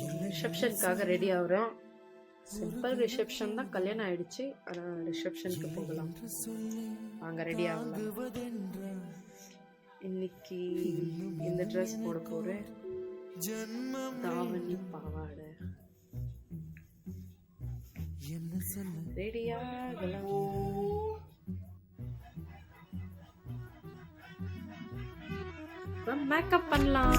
ரிசப்ஷனுக்காக ready ஆகிறோம். Simple reception தான், கல்யாணம் ஆயிடுச்சு. ஆனால் ரிசப்ஷனுக்கு போகலாம் வாங்க, ரெடி ஆகலாம். இன்னைக்கு இந்த ட்ரெஸ் போட போகிறேன், தாவணி பாவாடை. ரெடியாகலாம். மேக்கப் பண்ணலாம்.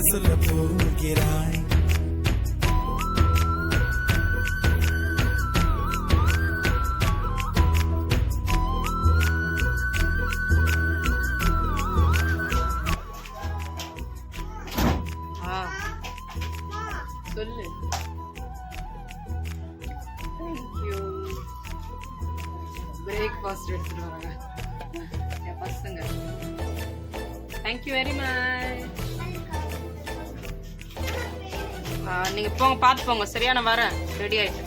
சொல்ல போகிறாய். சொல்லு. தேங்க்யூ. பிரேக்ஃபாஸ்ட் எடுத்துட்டு வராங்க என் பசங்க. Thank you very much. நீங்க போங்க, பார்த்து போங்க. சரியா, நான் வரேன். ரெடி ஆயிட்டு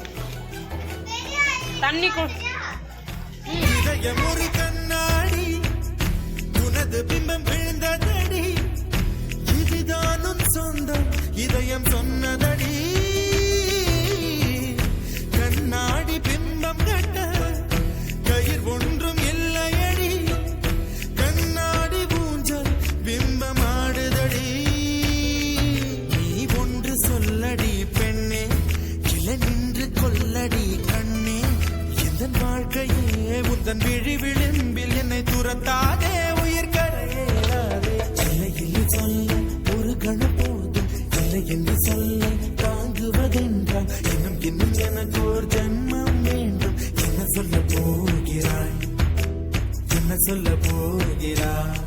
தண்ணி ஒரு கண்ணாடி உனது பிம்பம் விழுந்ததடி, இதுதானும் சொந்தம் இதயம் சொன்னதடி. கண்ணாடி பிம்பம் கட்ட கயிர் ஒன்றும் இல்லையடி, கண்ணாடி ஊஞ்சல் பிம்பம் ஆடுதடி. சொல்லடி பெண்ணே, கிளை நின்று கொல்லடி கண்ணே, எந்த வாழ்க்கையே உந்தன் விழி விளிம்பில் என்னை துரத்தாதே, உயிர் கரையேறாதே. இல்லையில் சொல்ல ஒரு கண போதும், இல்லை என்று சொல்ல தாங்குவதென்றால் இன்னும் இன்னும் எனக்கு ஒரு ஜன்மம் வேண்டும். என்ன சொல்ல போகிறாய், என்ன சொல்ல போகிறாய்.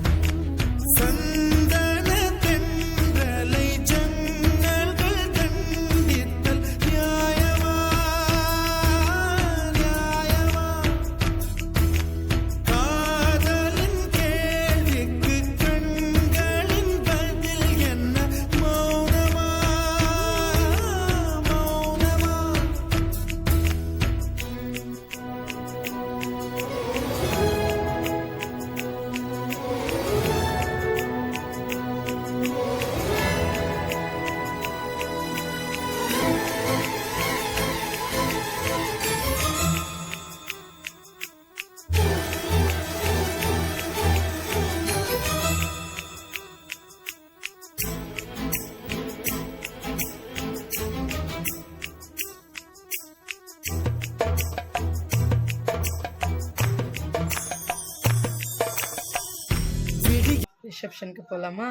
ரிசப்ஷனுக்கு போகலாமா?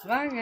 வாங்க.